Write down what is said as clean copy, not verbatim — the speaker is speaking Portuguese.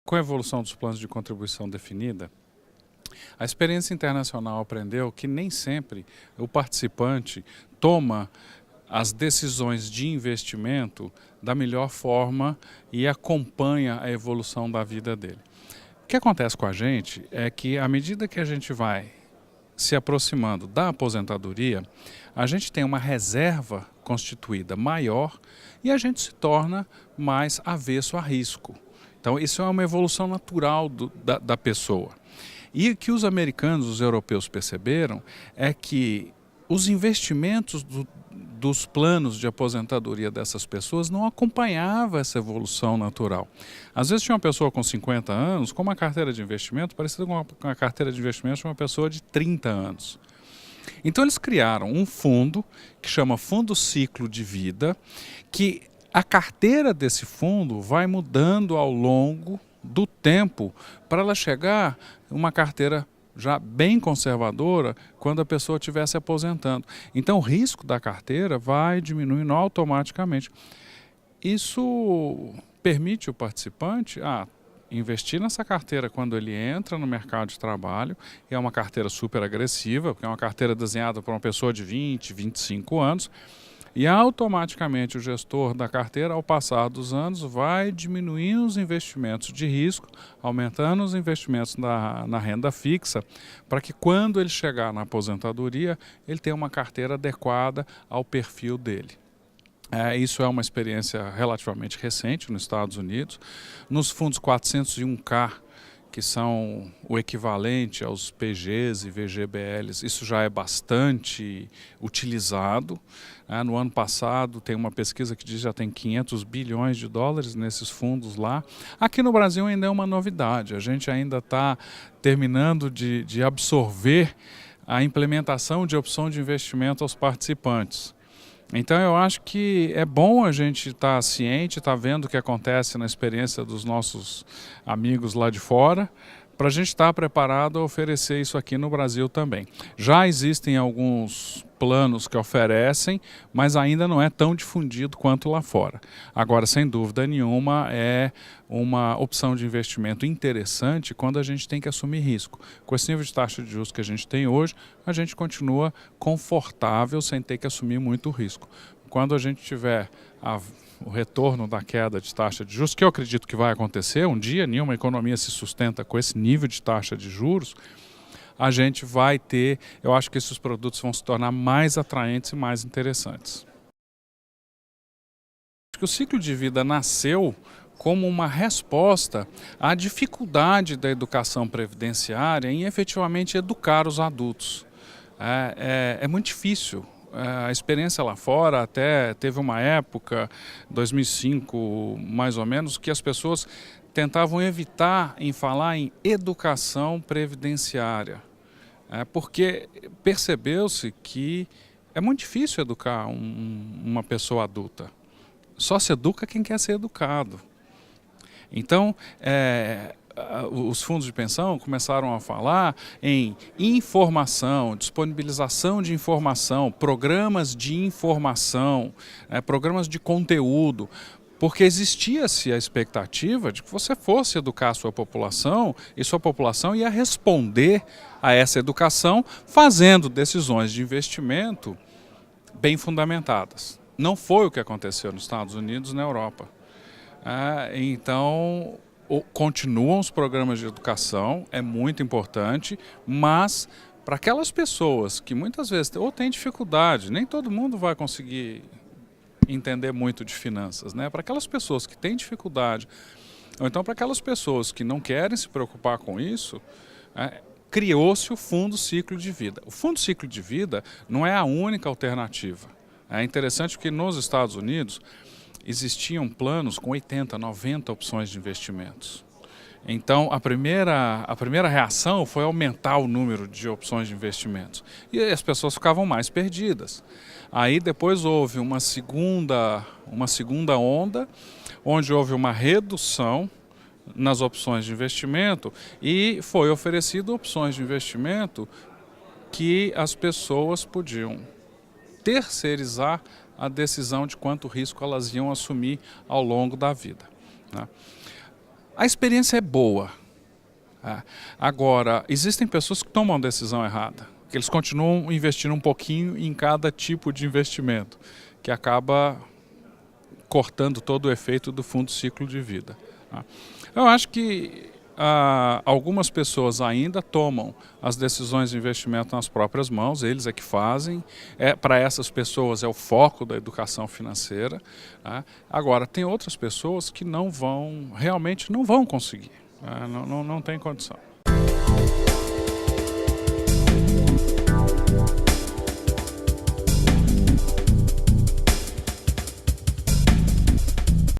Com a evolução dos planos de contribuição definida, a experiência internacional aprendeu que nem sempre o participante toma as decisões de investimento da melhor forma e acompanha a evolução da vida dele. O que acontece com a gente é que, à medida que a gente vai se aproximando da aposentadoria, a gente tem uma reserva constituída maior e a gente se torna mais avesso a risco. Então, isso é uma evolução natural da pessoa. E o que os americanos, os europeus perceberam é que os investimentos dos planos de aposentadoria dessas pessoas não acompanhavam essa evolução natural. Às vezes tinha uma pessoa com 50 anos com uma carteira de investimento parecida com a carteira de investimento de uma pessoa de 30 anos. Então eles criaram um fundo que chama Fundo Ciclo de Vida, que a carteira desse fundo vai mudando ao longo do tempo para ela chegar uma carteira já bem conservadora quando a pessoa estiver se aposentando. Então o risco da carteira vai diminuindo automaticamente. Isso permite o participante investir nessa carteira quando ele entra no mercado de trabalho. É uma carteira super agressiva, porque é uma carteira desenhada para uma pessoa de 20, 25 anos. E automaticamente o gestor da carteira, ao passar dos anos, vai diminuindo os investimentos de risco, aumentando os investimentos na renda fixa, para que quando ele chegar na aposentadoria, ele tenha uma carteira adequada ao perfil dele. Isso é uma experiência relativamente recente nos Estados Unidos. Nos fundos 401k, que são o equivalente aos PGs e VGBLs, isso já é bastante utilizado. No ano passado tem uma pesquisa que diz que já tem 500 bilhões de dólares nesses fundos lá. Aqui no Brasil ainda é uma novidade, a gente ainda está terminando de absorver a implementação de opção de investimento aos participantes. Então eu acho que é bom a gente estar ciente, estar vendo o que acontece na experiência dos nossos amigos lá de fora, para a gente estar preparado a oferecer isso aqui no Brasil também. Já existem alguns planos que oferecem, mas ainda não é tão difundido quanto lá fora. Agora, sem dúvida nenhuma, é uma opção de investimento interessante quando a gente tem que assumir risco. Com esse nível de taxa de juros que a gente tem hoje, a gente continua confortável sem ter que assumir muito risco. Quando a gente tiver o retorno da queda de taxa de juros, que eu acredito que vai acontecer, um dia nenhuma economia se sustenta com esse nível de taxa de juros, a gente vai ter, eu acho que esses produtos vão se tornar mais atraentes e mais interessantes. Acho que o ciclo de vida nasceu como uma resposta à dificuldade da educação previdenciária em efetivamente educar os adultos. É muito difícil. A experiência lá fora até teve uma época, 2005 mais ou menos, que as pessoas tentavam evitar em falar em educação previdenciária, porque percebeu-se que é muito difícil educar uma pessoa adulta. Só se educa quem quer ser educado. Então, os fundos de pensão começaram a falar em informação, disponibilização de informação, programas de informação, programas de conteúdo, porque existia-se a expectativa de que você fosse educar a sua população e sua população ia responder a essa educação fazendo decisões de investimento bem fundamentadas. Não foi o que aconteceu nos Estados Unidos e na Europa. Então, continuam os programas de educação, é muito importante, mas para aquelas pessoas que muitas vezes ou têm dificuldade, nem todo mundo vai conseguir entender muito de finanças, para aquelas pessoas que têm dificuldade, ou então para aquelas pessoas que não querem se preocupar com isso, criou-se o Fundo Ciclo de Vida. O Fundo Ciclo de Vida não é a única alternativa. É interessante que nos Estados Unidos existiam planos com 80, 90 opções de investimentos. Então, a primeira reação foi aumentar o número de opções de investimentos. E as pessoas ficavam mais perdidas. Aí depois houve uma segunda onda, onde houve uma redução nas opções de investimento e foi oferecido opções de investimento que as pessoas podiam terceirizar a decisão de quanto risco elas iam assumir ao longo da vida. A experiência é boa. Agora, existem pessoas que tomam a decisão errada, que eles continuam investindo um pouquinho em cada tipo de investimento, que acaba cortando todo o efeito do fundo ciclo de vida. Eu acho que algumas pessoas ainda tomam as decisões de investimento nas próprias mãos, eles é que fazem. Para essas pessoas é o foco da educação financeira. Agora, tem outras pessoas que realmente não vão conseguir, não tem condição.